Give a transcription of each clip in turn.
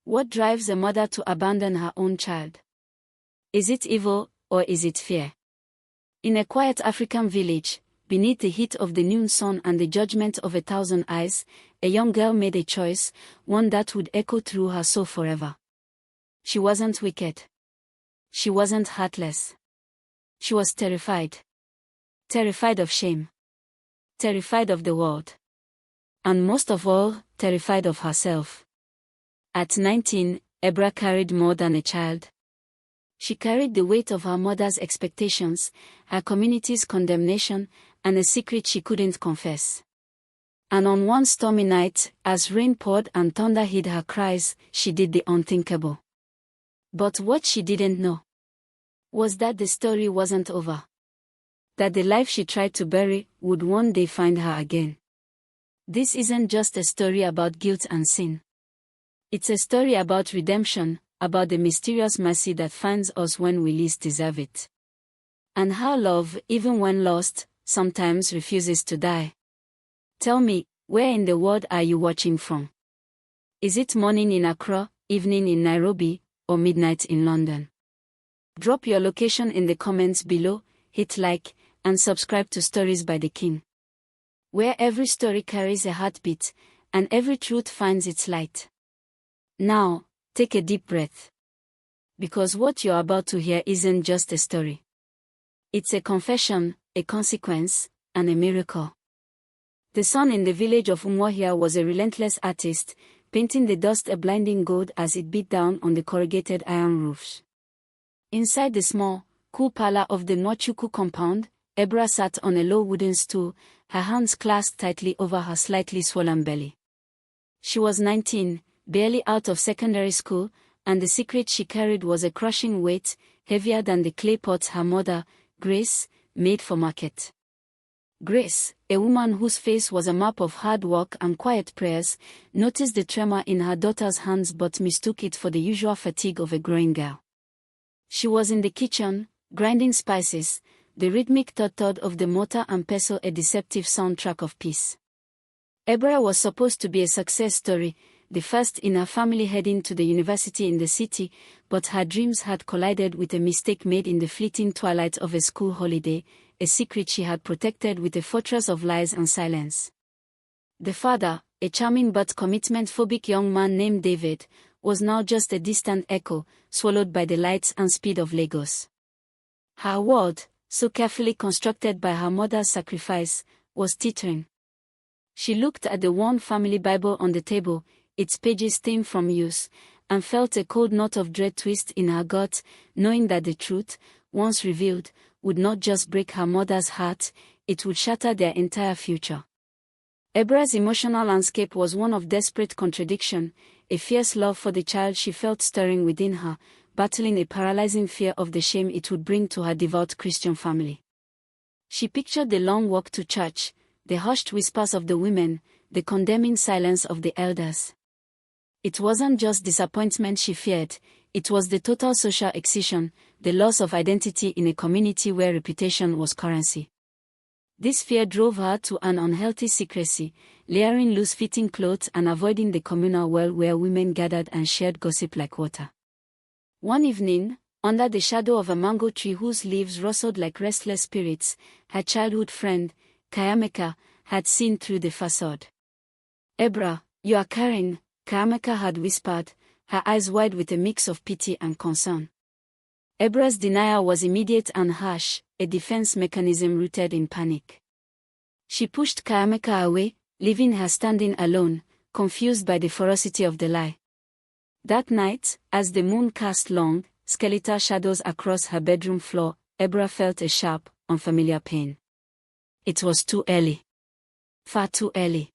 What drives a mother to abandon her own child? Is it evil, or is it fear? In a quiet African village, beneath the heat of the noon sun and the judgment of 1,000 eyes, a young girl made a choice, one that would echo through her soul forever. She wasn't wicked. She wasn't heartless. She was terrified. Terrified of shame. Terrified of the world. And most of all, terrified of herself. At 19, Ebra carried more than a child. She carried the weight of her mother's expectations, her community's condemnation, and a secret she couldn't confess. And on one stormy night, as rain poured and thunder hid her cries, she did the unthinkable. But what she didn't know was that the story wasn't over. That the life she tried to bury would one day find her again. This isn't just a story about guilt and sin. It's a story about redemption, about the mysterious mercy that finds us when we least deserve it. And how love, even when lost, sometimes refuses to die. Tell me, where in the world are you watching from? Is it morning in Accra, evening in Nairobi, or midnight in London? Drop your location in the comments below, hit like, and subscribe to Stories by the King, where every story carries a heartbeat, and every truth finds its light. Now, take a deep breath. Because what you're about to hear isn't just a story. It's a confession, a consequence, and a miracle. The sun in the village of Umuahia was a relentless artist, painting the dust a blinding gold as it beat down on the corrugated iron roofs. Inside the small, cool parlor of the Nwachukwu compound, Ebra sat on a low wooden stool, her hands clasped tightly over her slightly swollen belly. She was 19, barely out of secondary school, and the secret she carried was a crushing weight, heavier than the clay pots her mother, Grace, made for market. Grace, a woman whose face was a map of hard work and quiet prayers, noticed the tremor in her daughter's hands but mistook it for the usual fatigue of a growing girl. She was in the kitchen, grinding spices, the rhythmic thud-thud of the mortar and pestle a deceptive soundtrack of peace. Ebra was supposed to be a success story, the first in her family heading to the university in the city, but her dreams had collided with a mistake made in the fleeting twilight of a school holiday, a secret she had protected with a fortress of lies and silence. The father, a charming but commitment-phobic young man named David, was now just a distant echo, swallowed by the lights and speed of Lagos. Her world, so carefully constructed by her mother's sacrifice, was teetering. She looked at the worn family Bible on the table, its pages stained from use, and felt a cold knot of dread twist in her gut, knowing that the truth, once revealed, would not just break her mother's heart, it would shatter their entire future. Ebra's emotional landscape was one of desperate contradiction, a fierce love for the child she felt stirring within her, battling a paralyzing fear of the shame it would bring to her devout Christian family. She pictured the long walk to church, the hushed whispers of the women, the condemning silence of the elders. It wasn't just disappointment she feared, it was the total social excision, the loss of identity in a community where reputation was currency. This fear drove her to an unhealthy secrecy, layering loose-fitting clothes and avoiding the communal well where women gathered and shared gossip like water. One evening, under the shadow of a mango tree whose leaves rustled like restless spirits, her childhood friend, Kayameka, had seen through the facade. "Ebra, you are carrying," Kayameka had whispered, her eyes wide with a mix of pity and concern. Ebra's denial was immediate and harsh, a defense mechanism rooted in panic. She pushed Kayameka away, leaving her standing alone, confused by the ferocity of the lie. That night, as the moon cast long, skeletal shadows across her bedroom floor, Ebra felt a sharp, unfamiliar pain. It was too early. Far too early.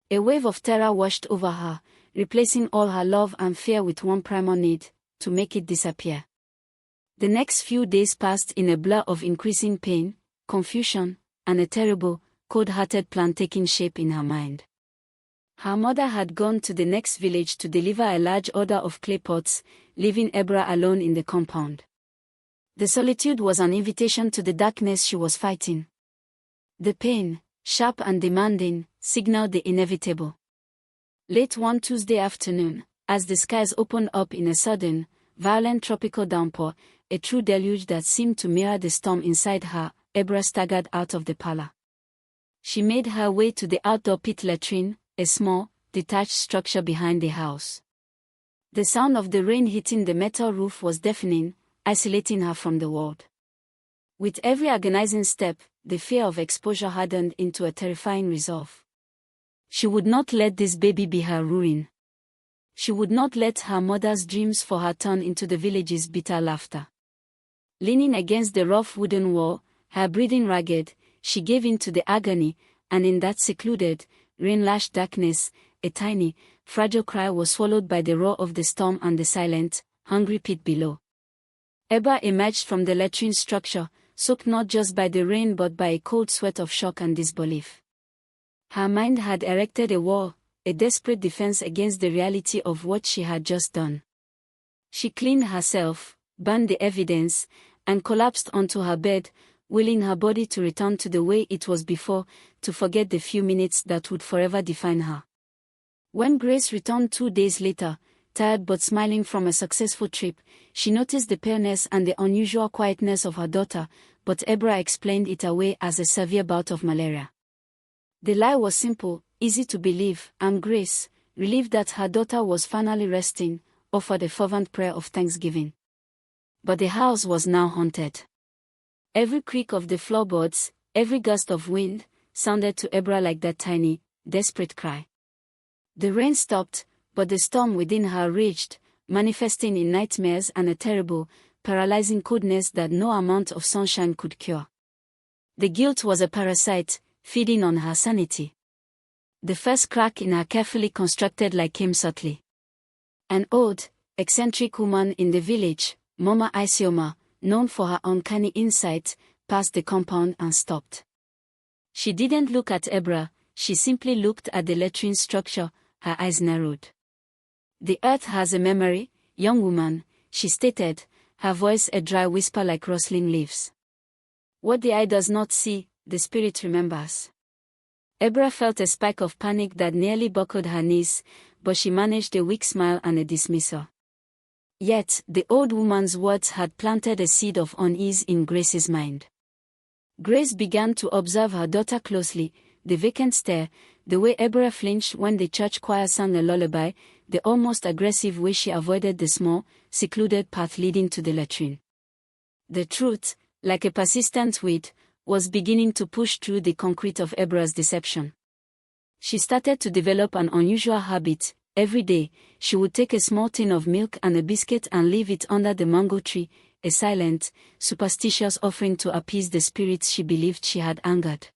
A wave of terror washed over her, replacing all her love and fear with one primal need, to make it disappear. The next few days passed in a blur of increasing pain, confusion, and a terrible, cold-hearted plan taking shape in her mind. Her mother had gone to the next village to deliver a large order of clay pots, leaving Ebra alone in the compound. The solitude was an invitation to the darkness she was fighting. The pain, sharp and demanding, signaled the inevitable. Late one Tuesday afternoon, As the skies opened up in a sudden, violent tropical downpour, a true deluge that seemed to mirror the storm inside her, Ebra staggered out of the parlor. She made her way to the outdoor pit latrine, a small, detached structure behind the house. The sound of the rain hitting the metal roof was deafening, isolating her from the world. With every agonizing step, the fear of exposure hardened into a terrifying resolve. She would not let this baby be her ruin. She would not let her mother's dreams for her turn into the village's bitter laughter. Leaning against the rough wooden wall, her breathing ragged, she gave in to the agony, and in that secluded, rain-lashed darkness, a tiny, fragile cry was swallowed by the roar of the storm and the silent, hungry pit below. Ebba emerged from the latrine structure, soaked not just by the rain but by a cold sweat of shock and disbelief. Her mind had erected a wall, a desperate defense against the reality of what she had just done. She cleaned herself, burned the evidence, and collapsed onto her bed, willing her body to return to the way it was before, to forget the few minutes that would forever define her. When Grace returned 2 days later, tired but smiling from a successful trip, she noticed the paleness and the unusual quietness of her daughter, but Ebra explained it away as a severe bout of malaria. The lie was simple, easy to believe, and Grace, relieved that her daughter was finally resting, offered a fervent prayer of thanksgiving. But the house was now haunted. Every creak of the floorboards, every gust of wind, sounded to Ebra like that tiny, desperate cry. The rain stopped, but the storm within her raged, manifesting in nightmares and a terrible, paralyzing coldness that no amount of sunshine could cure. The guilt was a parasite, feeding on her sanity. The first crack in her carefully constructed lie came subtly. An old, eccentric woman in the village, Mama Isioma, known for her uncanny insight, passed the compound and stopped. She didn't look at Ebra, she simply looked at the latrine structure, her eyes narrowed. "The earth has a memory, young woman," she stated, her voice a dry whisper like rustling leaves. "What the eye does not see, the spirit remembers." Ebra felt a spike of panic that nearly buckled her knees, but she managed a weak smile and a dismissal. Yet, the old woman's words had planted a seed of unease in Grace's mind. Grace began to observe her daughter closely, the vacant stare, the way Ebra flinched when the church choir sang a lullaby, the almost aggressive way she avoided the small, secluded path leading to the latrine. The truth, like a persistent weed, was beginning to push through the concrete of Ebra's deception. She started to develop an unusual habit. Every day, she would take a small tin of milk and a biscuit and leave it under the mango tree, a silent, superstitious offering to appease the spirits she believed she had angered.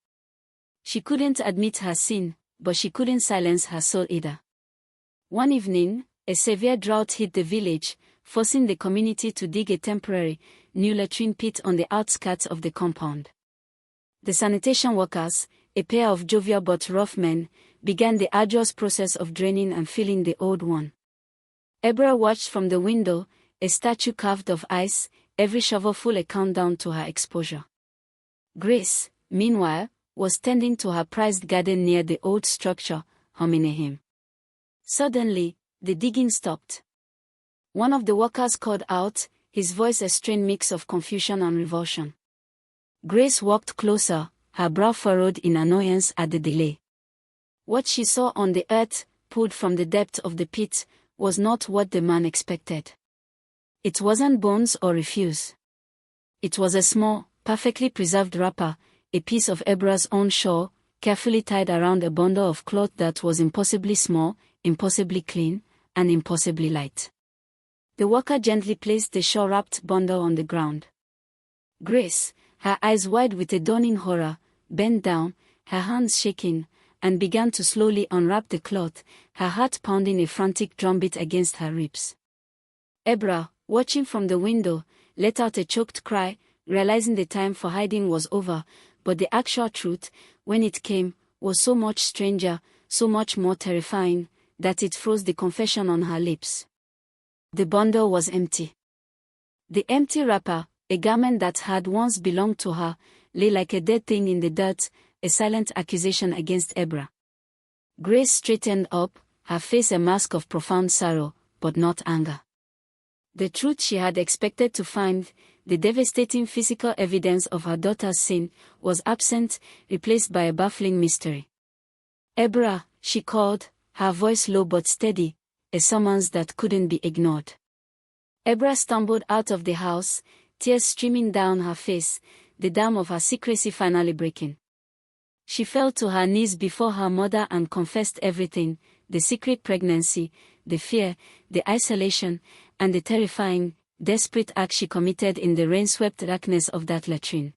She couldn't admit her sin, but she couldn't silence her soul either. One evening, a severe drought hit the village, forcing the community to dig a temporary, new latrine pit on the outskirts of the compound. The sanitation workers, a pair of jovial but rough men, began the arduous process of draining and filling the old one. Ebra watched from the window, a statue carved of ice, every shovelful a countdown to her exposure. Grace, meanwhile, was tending to her prized garden near the old structure, humming a hymn. Suddenly, the digging stopped. One of the workers called out, his voice a strained mix of confusion and revulsion. Grace walked closer, her brow furrowed in annoyance at the delay. What she saw on the earth, pulled from the depth of the pit, was not what the man expected. It wasn't bones or refuse. It was a small, perfectly preserved wrapper, a piece of Ebra's own shawl, carefully tied around a bundle of cloth that was impossibly small, impossibly clean, and impossibly light. The worker gently placed the shawl-wrapped bundle on the ground. Grace, her eyes wide with a dawning horror, bent down, her hands shaking, and began to slowly unwrap the cloth, her heart pounding a frantic drumbeat against her ribs. Ebra, watching from the window, let out a choked cry, realizing the time for hiding was over, but the actual truth, when it came, was so much stranger, so much more terrifying, that it froze the confession on her lips. The bundle was empty. The empty wrapper, a garment that had once belonged to her, lay like a dead thing in the dirt, a silent accusation against Ebra. Grace straightened up, her face a mask of profound sorrow. but not anger. The truth she had expected to find, the devastating physical evidence of her daughter's sin, was absent, replaced by a baffling mystery. "Ebra," she called, her voice low but steady, a summons that couldn't be ignored. Ebra stumbled out of the house, tears streaming down her face, the dam of her secrecy finally breaking. She fell to her knees before her mother and confessed everything: the secret pregnancy, the fear, the isolation, and the terrifying, desperate act she committed in the rain-swept darkness of that latrine.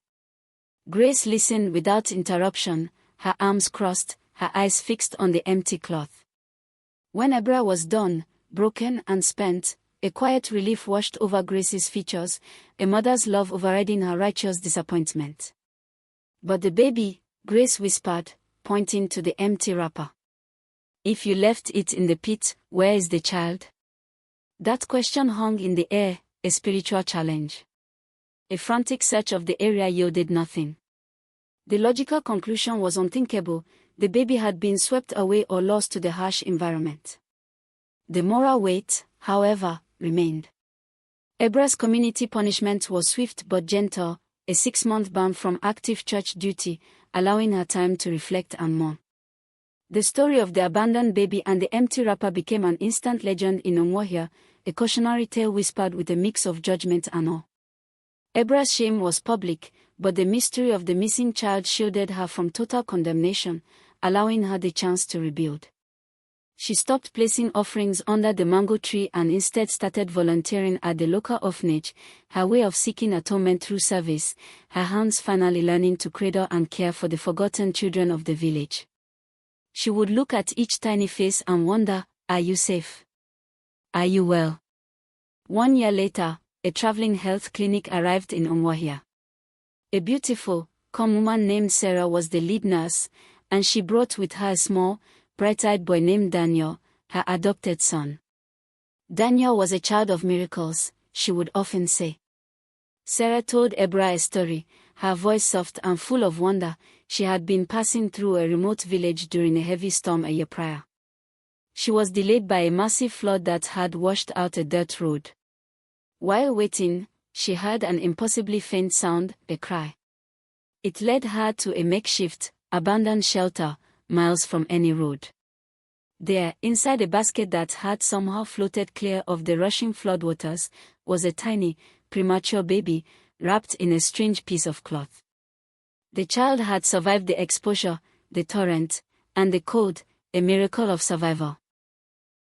Grace listened without interruption, her arms crossed, her eyes fixed on the empty cloth. When Ebra was done, broken and spent, a quiet relief washed over Grace's features, a mother's love overriding her righteous disappointment. "But the baby," Grace whispered, pointing to the empty wrapper. "If you left it in the pit, where is the child?" That question hung in the air, a spiritual challenge. A frantic search of the area yielded nothing. The logical conclusion was unthinkable: the baby had been swept away or lost to the harsh environment. The moral weight, however, remained. Ebra's community punishment was swift but gentle, a 6-month ban from active church duty, allowing her time to reflect and mourn. The story of the abandoned baby and the empty wrapper became an instant legend in Umuahia, a cautionary tale whispered with a mix of judgment and awe. Ebra's shame was public, but the mystery of the missing child shielded her from total condemnation, allowing her the chance to rebuild. She stopped placing offerings under the mango tree and instead started volunteering at the local orphanage, her way of seeking atonement through service, her hands finally learning to cradle and care for the forgotten children of the village. She would look at each tiny face and wonder, "Are you safe? Are you well?" 1 year later, a traveling health clinic arrived in Umuahia. A beautiful, calm woman named Sarah was the lead nurse, and she brought with her a small, bright-eyed boy named Daniel, her adopted son. Daniel was a child of miracles, she would often say. Sarah told Ebra a story, her voice soft and full of wonder. She had been passing through a remote village during a heavy storm a year prior. She was delayed by a massive flood that had washed out a dirt road. While waiting, she heard an impossibly faint sound, a cry. It led her to a makeshift, abandoned shelter, miles from any road. There, inside a basket that had somehow floated clear of the rushing floodwaters, was a tiny, premature baby, wrapped in a strange piece of cloth. The child had survived the exposure, the torrent, and the cold, a miracle of survival.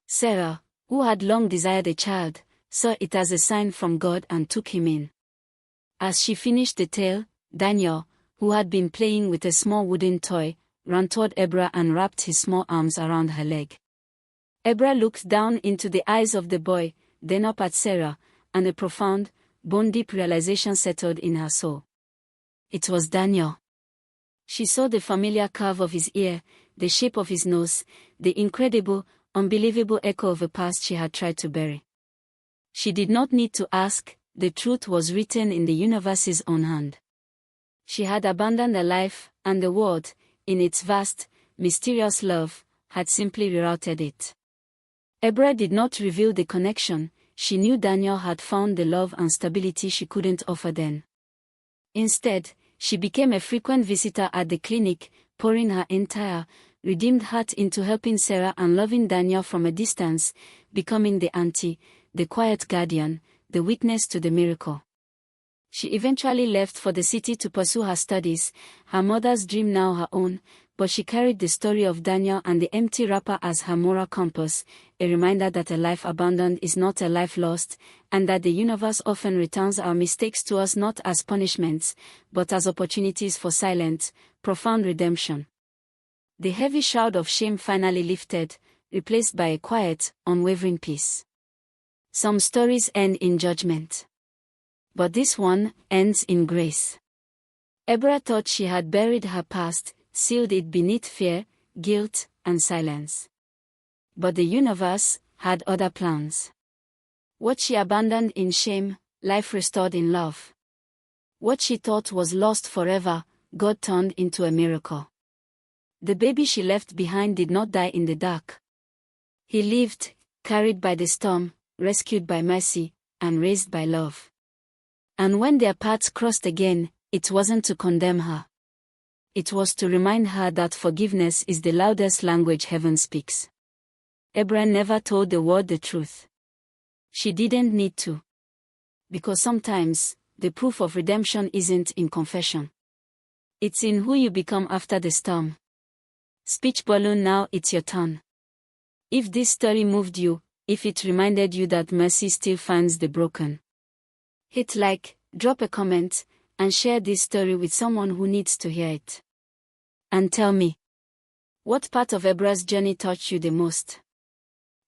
Sarah, who had long desired a child, saw it as a sign from God and took him in. As she finished the tale, Daniel, who had been playing with a small wooden toy, ran toward Ebra and wrapped his small arms around her leg. Ebra looked down into the eyes of the boy, then up at Sarah, and a profound, bone-deep realization settled in her soul. It was Daniel. She saw the familiar curve of his ear, the shape of his nose, the incredible, unbelievable echo of a past she had tried to bury. She did not need to ask, the truth was written in the universe's own hand. She had abandoned a life, and the world, in its vast, mysterious love, had simply rerouted it. Ebra did not reveal the connection. She knew Daniel had found the love and stability she couldn't offer then. Instead, she became a frequent visitor at the clinic, pouring her entire, redeemed heart into helping Sarah and loving Daniel from a distance, becoming the auntie, the quiet guardian, the witness to the miracle. She eventually left for the city to pursue her studies, her mother's dream now her own, but she carried the story of Daniel and the empty wrapper as her moral compass, a reminder that a life abandoned is not a life lost, and that the universe often returns our mistakes to us not as punishments, but as opportunities for silent, profound redemption. The heavy shroud of shame finally lifted, replaced by a quiet, unwavering peace. Some stories end in judgment. But this one ends in grace. Ebra thought she had buried her past, sealed it beneath fear, guilt, and silence. But the universe had other plans. What she abandoned in shame, life restored in love. What she thought was lost forever, God turned into a miracle. The baby she left behind did not die in the dark. He lived, carried by the storm, rescued by mercy, and raised by love. And when their paths crossed again, it wasn't to condemn her. It was to remind her that forgiveness is the loudest language heaven speaks. Deborah never told the world the truth. She didn't need to. Because sometimes, the proof of redemption isn't in confession. It's in who you become after the storm. Speech balloon, now it's your turn. If this story moved you, if it reminded you that mercy still finds the broken, hit like, drop a comment, and share this story with someone who needs to hear it. And tell me, what part of Deborah's journey touched you the most?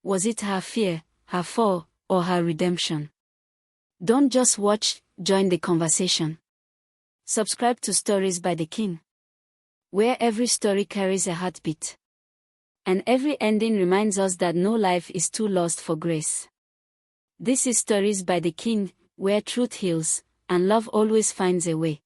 Was it her fear, her fall, or her redemption? Don't just watch, join the conversation. Subscribe to Stories by the King, where every story carries a heartbeat. And every ending reminds us that no life is too lost for grace. This is Stories by the King, where truth heals, and love always finds a way.